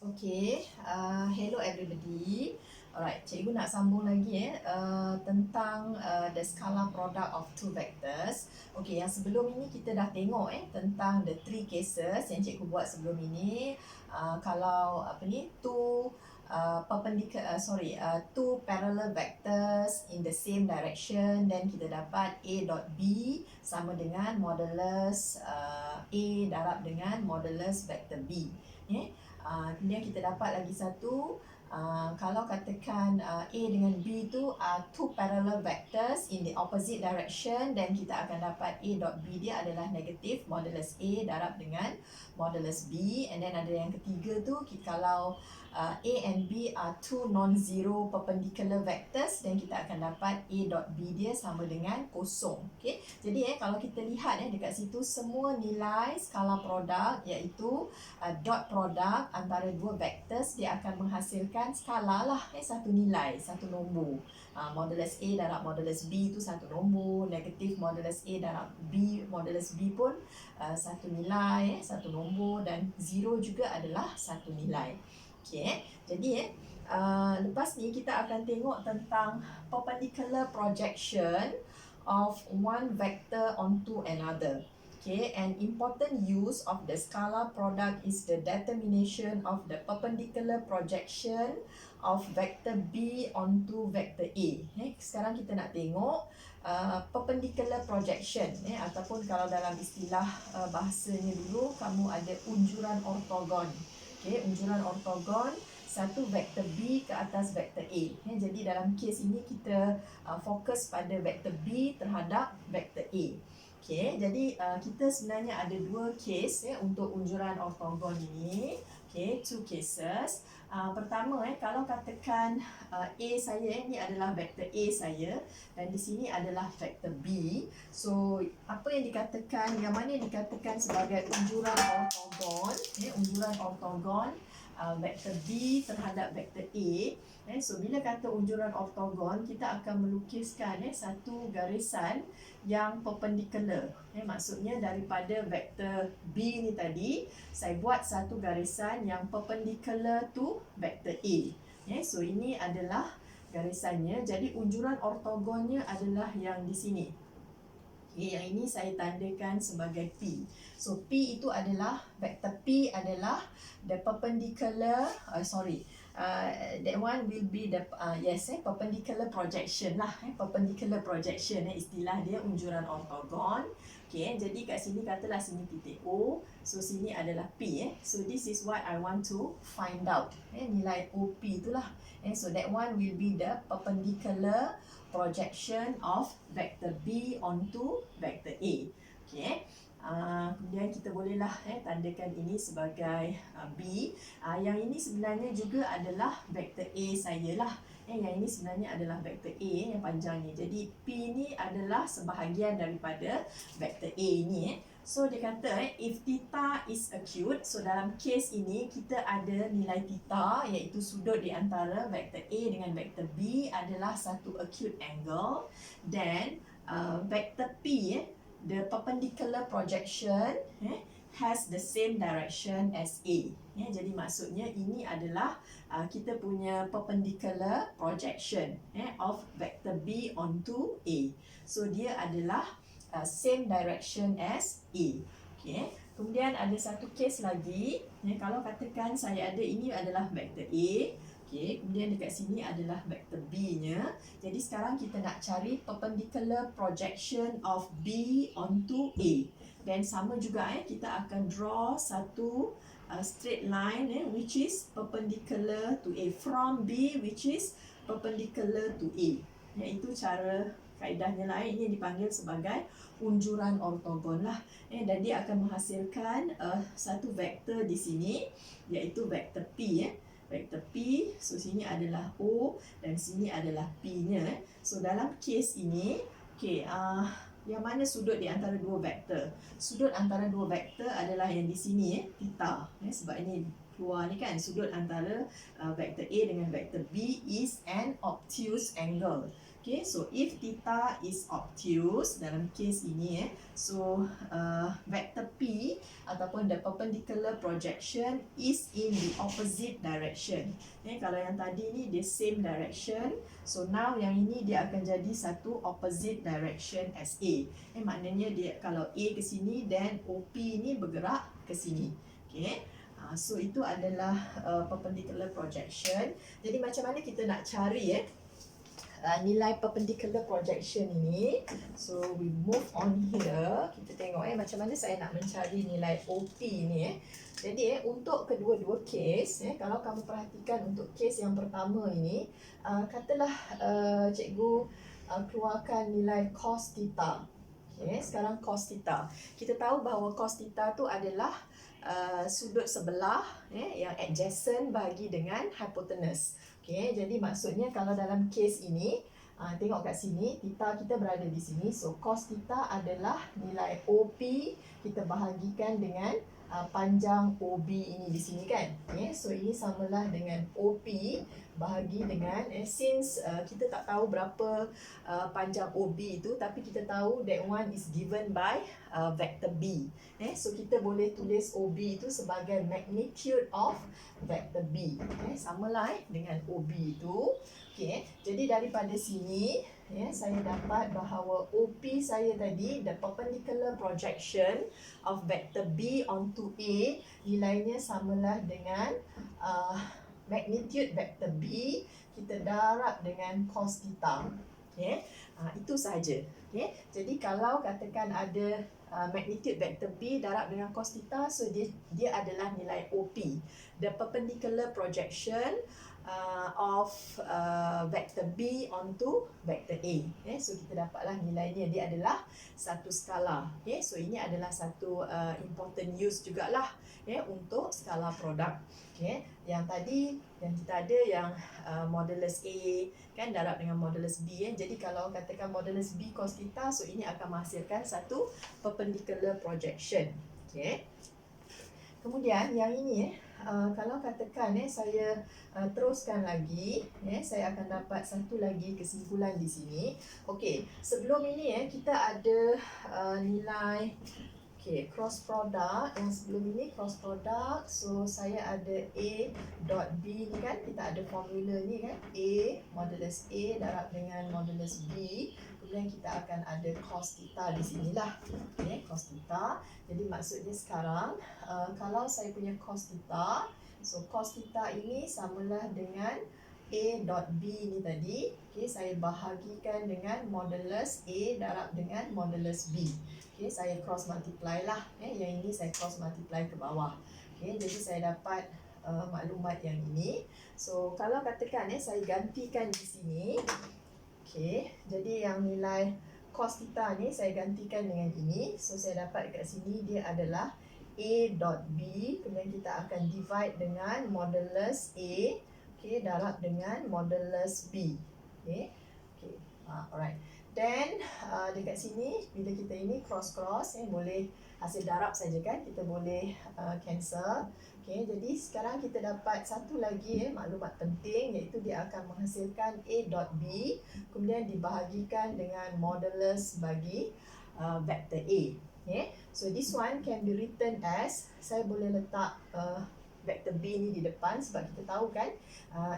Okay, hello everybody. Alright, cikgu nak sambung lagi tentang the scalar product of two vectors. Okay, yang sebelum ini kita dah tengok tentang the three cases yang cikgu buat sebelum ini. Kalau two parallel vectors in the same direction, then kita dapat A dot B sama dengan modulus A darab dengan modulus vector B. Kemudian kita dapat lagi satu, kalau katakan A dengan B tu two parallel vectors in the opposite direction, dan kita akan dapat A dot B dia adalah negatif modulus A darab dengan modulus B. And then ada yang ketiga tu, kalau A and B are two non-zero perpendicular vectors, dan kita akan dapat A dot B dia sama dengan kosong. Okay? Jadi kalau kita lihat dekat situ semua nilai skala produk, iaitu dot product antara dua vectors, dia akan menghasilkan skala lah, satu nilai, satu nombor. Modulus A darab modulus B tu satu nombor, negatif modulus A darab B modulus B pun satu nilai, satu nombor, dan zero juga adalah satu nilai. Okay, jadi lepas ni kita akan tengok tentang perpendicular projection of one vector onto another. Okay, an important use of the scalar product is the determination of the perpendicular projection of vector B onto vector A. Sekarang kita nak tengok perpendicular projection, ataupun kalau dalam istilah bahasanya dulu, kamu ada unjuran ortogon. Okay, unjuran ortogon satu vektor B ke atas vektor A. Jadi dalam kes ini kita fokus pada vektor B terhadap vektor A. Okay, jadi kita sebenarnya ada dua case untuk unjuran ortogon ini. Okay, two cases. Pertama, kalau katakan A saya ni adalah vektor A saya, dan di sini adalah vektor B. So apa yang dikatakan, yang mana yang dikatakan sebagai unjuran ortogon, unjuran ortogon vektor B terhadap vektor A. So bila kata unjuran ortogon, kita akan melukiskan satu garisan yang perpendicular. Maksudnya daripada vektor B ni tadi, saya buat satu garisan yang perpendicular to vektor A. So ini adalah garisannya. Jadi unjuran ortogonnya adalah yang di sini. Yang ini saya tandakan sebagai P. So P itu adalah, vektor P adalah the perpendicular, that one will be the perpendicular projection lah, perpendicular projection, istilah dia unjuran ortogon. Okay, jadi kat sini katalah sini titik O, so sini adalah P. So this is what I want to find out, nilai OP itulah. So that one will be the perpendicular projection of vector B onto vector A. Okay. Kemudian kita bolehlah tandakan ini sebagai B. Yang ini sebenarnya juga adalah vektor A saya lah. Yang ini sebenarnya adalah vektor A yang panjang ni. Jadi P ni adalah sebahagian daripada vektor A ni. So dia kata if theta is acute, so dalam kes ini kita ada nilai theta, iaitu sudut di antara vektor A dengan vektor B adalah satu acute angle. Then vektor P, the perpendicular projection has the same direction as A. Jadi maksudnya ini adalah kita punya perpendicular projection of vector B onto A. So dia adalah same direction as A. Okay. Kemudian ada satu case lagi, kalau katakan saya ada, ini adalah vector A. Okay, kemudian dekat sini adalah vektor B-nya. Jadi sekarang kita nak cari perpendicular projection of B onto A. Dan sama juga kita akan draw satu straight line which is perpendicular to A, from B which is perpendicular to A. Itu cara kaedahnya lah. Ini dipanggil sebagai unjuran ortogon lah. Dan dia akan menghasilkan satu vektor di sini, iaitu vektor P. Vektor P, so sini adalah O dan sini adalah P-nya. So dalam kes ini, okay, yang mana sudut di antara dua vektor? Sudut antara dua vektor adalah yang di sini, theta. Sebab ini keluar ni kan, sudut antara vektor A dengan vektor B is an obtuse angle. Okay, so if theta is obtuse dalam kes ini, so vektor P ataupun the perpendicular projection is in the opposite direction. Kalau yang tadi ni dia same direction, so now yang ini dia akan jadi satu opposite direction as A. Maknanya dia kalau A ke sini, then OP ni bergerak ke sini. So itu adalah perpendicular projection. Jadi macam mana kita nak cari nilai perpendicular projection ini? So we move on here. Kita tengok macam mana saya nak mencari nilai OP ni. Jadi untuk kedua-dua case, kalau kamu perhatikan untuk case yang pertama ini, katalah cikgu keluarkan nilai cos theta. Sekarang cos theta. Kita tahu bahawa cos theta tu adalah sudut sebelah yang adjacent bahagi dengan hypotenuse. Jadi maksudnya kalau dalam case ini, tengok kat sini, theta kita berada di sini. So cos theta adalah nilai OP kita bahagikan dengan panjang OB ini di sini kan. So ini samalah dengan OP bahagi dengan since kita tak tahu berapa panjang OB itu, tapi kita tahu that one is given by vector B. So kita boleh tulis OB itu sebagai magnitude of vector B. Samalah dengan OB itu. Jadi daripada sini saya dapat bahawa OP saya tadi, the perpendicular projection of vector B onto A, nilainya samalah dengan magnitude vector B kita darab dengan cos theta. Itu sahaja. Jadi kalau katakan ada magnitude vector B darab dengan cos theta, so dia adalah nilai OP, the perpendicular projection of vector B onto vector A. So kita dapatlah nilainya, dia adalah satu skala. So ini adalah satu important use jugalah untuk skala produk. Yang tadi yang kita ada yang modulus A kan darab dengan modulus B. Jadi kalau katakan modulus B cos theta, so ini akan menghasilkan satu perpendicular projection. Kemudian yang ini kalau katakan saya teruskan lagi, saya akan dapat satu lagi kesimpulan di sini. Sebelum ini kita ada nilai cross product. Yang sebelum ini cross product, so saya ada A dot B ni kan, kita ada formula ni kan, A modulus A darab dengan modulus B, kemudian kita akan ada cos theta di sinilah. Cos theta. Jadi maksudnya sekarang kalau saya punya cos theta, so cos theta ini samalah dengan A dot B ni tadi. Saya bahagikan dengan modulus A darab dengan modulus B. Saya cross multiply lah. Yang ini saya cross multiply ke bawah. Jadi saya dapat maklumat yang ini. So kalau katakan saya gantikan di sini. Jadi yang nilai cos theta ni saya gantikan dengan ini. So saya dapat kat sini dia adalah A dot B. Kemudian kita akan divide dengan modulus A darab dengan modulus B. Alright. Then dekat sini bila kita ini cross-cross boleh hasil darab saja kan, kita boleh cancel. Jadi sekarang kita dapat satu lagi maklumat penting, iaitu dia akan menghasilkan A dot B kemudian dibahagikan dengan modulus bagi vector A. So this one can be written as, saya boleh letak vector B ni di depan sebab kita tahu kan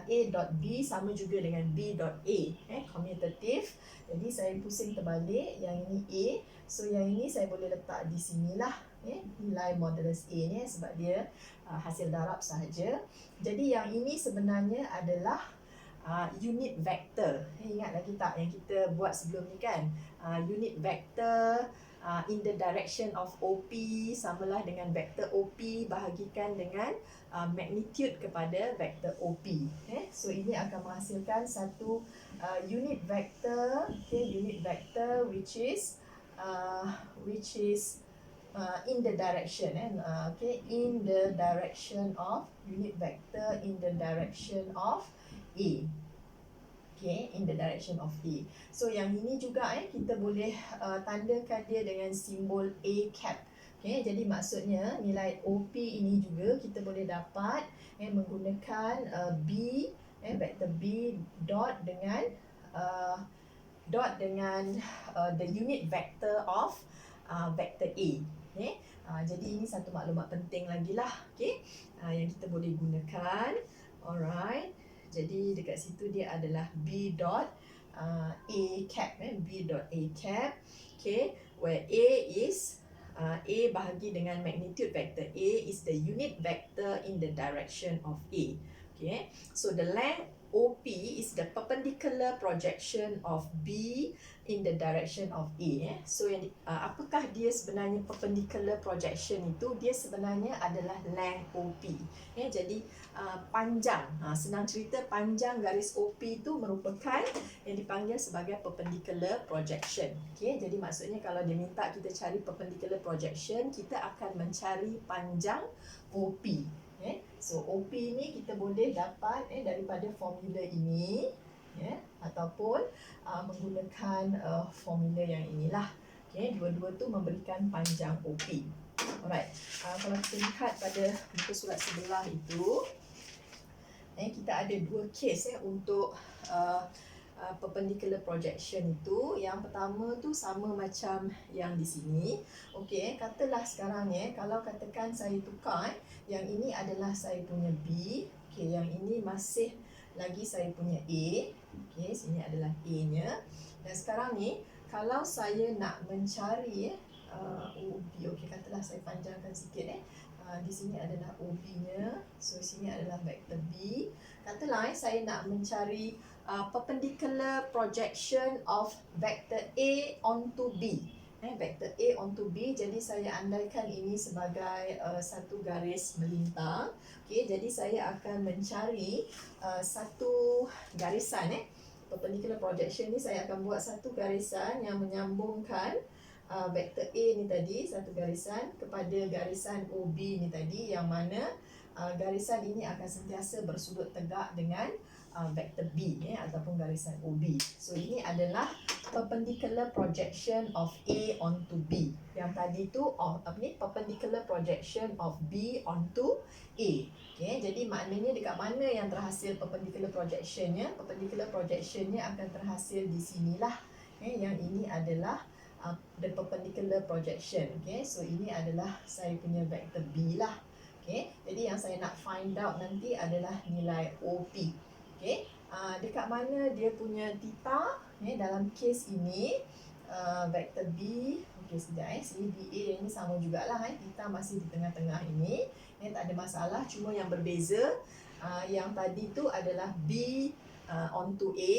A dot B sama juga dengan B dot A, commutative. Jadi saya pusing terbalik, yang ini A, so yang ini saya boleh letak di sinilah nilai modulus A ni sebab dia hasil darab sahaja. Jadi yang ini sebenarnya adalah unit vector. Ingat lagi tak yang kita buat sebelum ni kan, unit vector in the direction of OP samalah dengan vector OP bahagikan dengan magnitude kepada vector OP. So ini akan menghasilkan satu unit vector, unit vector which is in the direction in the direction of unit vector in the direction of A. In the direction of A. So yang ini juga kita boleh tandakan dia dengan simbol A cap. Jadi maksudnya nilai OP ini juga kita boleh dapat menggunakan B, vector B dot dengan the unit vector of vector A. Jadi ini satu maklumat penting lagi lah, okay? Yang kita boleh gunakan. Alright. Jadi dekat situ dia adalah B dot A cap, B dot A cap, okay? Where A is A bahagi dengan magnitude vector. A is the unit vector in the direction of A. Okay, so the length OP is the perpendicular projection of B in the direction of A. So apakah dia sebenarnya perpendicular projection itu? Dia sebenarnya adalah length OP. Jadi panjang, senang cerita panjang garis OP itu merupakan yang dipanggil sebagai perpendicular projection. Okay, jadi maksudnya kalau dia minta kita cari perpendicular projection, kita akan mencari panjang OP. So OP ni kita boleh dapat daripada formula ini, ataupun menggunakan formula yang inilah. Dua-dua tu memberikan panjang OP. Alright. Kalau kita lihat pada muka surat sebelah itu, kita ada dua case untuk perpendicular projection itu. Yang pertama tu sama macam yang di sini. Okey, katalah sekarang kalau katakan saya tukar, yang ini adalah saya punya B, okey, yang ini masih lagi saya punya A. Okey, sini adalah A-nya. Dan sekarang ni kalau saya nak mencari OB, okey, katalah saya panjangkan sikit di sini adalah OB-nya. So sini adalah vektor B. Katalah saya nak mencari perpendicular projection of vector A onto B. Vector A onto B, jadi saya andaikan ini sebagai satu garis melintang. Okay, jadi saya akan mencari satu garisan. Perpendicular projection ni saya akan buat satu garisan yang menyambungkan vektor A ni tadi, satu garisan kepada garisan OB ni tadi, yang mana garisan ini akan sentiasa bersudut tegak dengan vektor B ataupun garisan OB. So ini adalah perpendicular projection of A onto B. Yang tadi tu perpendicular projection of B onto A. Okay, jadi maknanya dekat mana yang terhasil perpendicular projectionnya? Perpendicular projectionnya akan terhasil di sinilah. Yang ini adalah the perpendicular projection. Okay, so ini adalah saya punya vektor B lah. Okay, jadi yang saya nak find out nanti adalah nilai OP. Okay, dekat mana dia punya theta? Dalam kes ini vektor B, okay, sekejap sini BA ini sama jugalah. Theta masih di tengah-tengah ini. Tak ada masalah, cuma yang berbeza yang tadi tu adalah B onto A,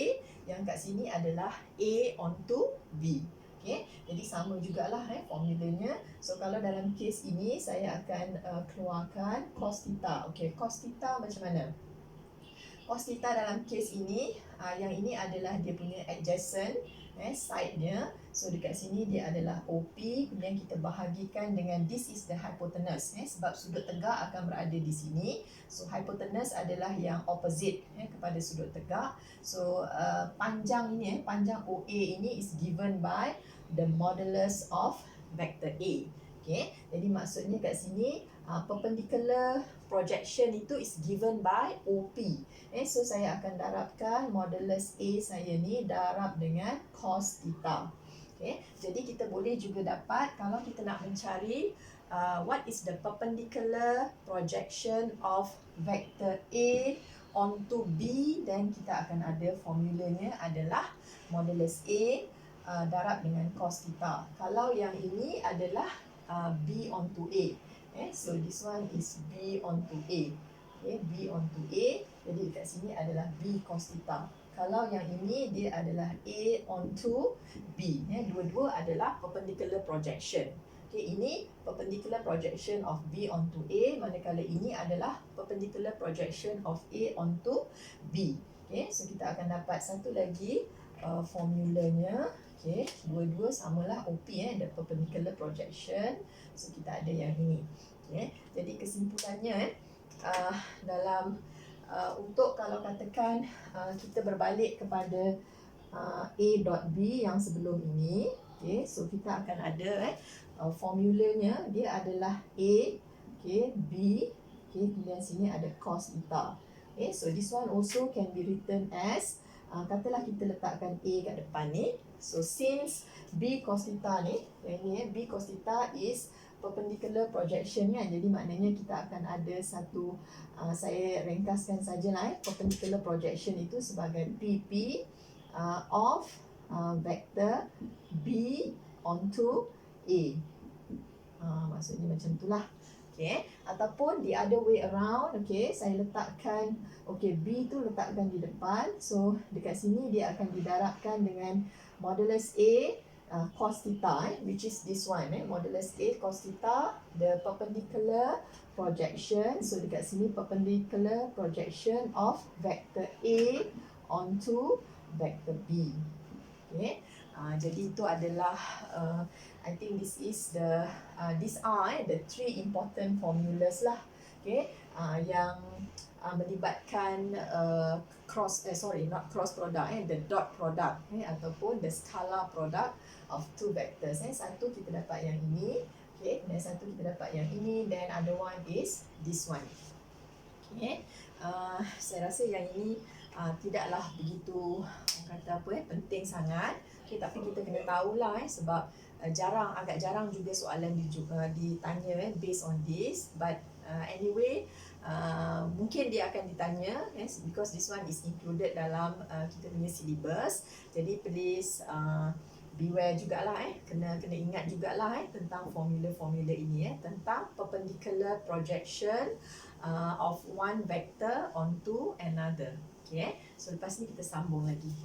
yang kat sini adalah A onto B. Okay, jadi sama jugalah formulanya. So kalau dalam kes ini saya akan keluarkan cos theta. Okay, cos theta macam mana? Cos theta dalam kes ini, yang ini adalah dia punya adjacent side-nya. So dekat sini dia adalah OP, kemudian kita bahagikan dengan this is the hypotenuse, sebab sudut tegak akan berada di sini. So hypotenuse adalah yang opposite kepada sudut tegak. So panjang ini, panjang OA ini is given by the modulus of vector A. Okay, jadi maksudnya kat sini perpendicular projection itu is given by OP. So saya akan darabkan modulus A saya ni darab dengan cos theta. Okay, jadi kita boleh juga dapat kalau kita nak mencari what is the perpendicular projection of vector A onto B, dan kita akan ada formulanya adalah modulus A darab dengan cos theta. Kalau yang ini adalah B onto A. So this one is B onto A. Okay, B onto A. Jadi dekat sini adalah B cos theta. Kalau yang ini dia adalah A onto B. Dua-dua adalah perpendicular projection. Okay, ini perpendicular projection of B onto A, manakala ini adalah perpendicular projection of A onto B. Okay, so kita akan dapat satu lagi formulanya. Okay, dua-dua samalah OP, the perpendicular projection. So kita ada yang ini. Okay, jadi kesimpulannya dalam untuk kalau katakan kita berbalik kepada A dot B yang sebelum ini, okay, so kita akan ada formulanya dia adalah A, okay, B, okay, kemudian sini ada cos theta. Okay, so this one also can be written as katalah kita letakkan A kat depan ni. So since B cos theta ni, yang ni B cos theta is perpendicular projection kan. Jadi maknanya kita akan ada satu, saya ringkaskan sajalah perpendicular projection itu sebagai PP of vector B onto A. Maksudnya macam itulah. Okay. Ataupun the other way around. Okay. Saya letakkan, okay, B tu letakkan di depan. So dekat sini dia akan didarabkan dengan modulus A cos theta, which is this one, modulus A cos theta, the perpendicular projection. So dekat sini perpendicular projection of vector A onto vector B. Okay. Jadi itu adalah I think this is the these are the three important formulas lah. Okay. Yang melibatkan not cross product, the dot product, ataupun the scalar product of two vectors. Satu kita dapat yang ini, okay, dan satu kita dapat yang ini, then other one is this one. Okay. Saya rasa yang ini tidaklah begitu penting sangat. Okay, tapi kita kena tahulah sebab agak jarang juga soalan ditanya based on this. But anyway, mungkin dia akan ditanya, because this one is included dalam kita punya syllabus. Jadi please beware jugalah, kena ingat jugalah tentang formula-formula ini, tentang perpendicular projection of one vector onto another. Okay, so lepas ni kita sambung lagi.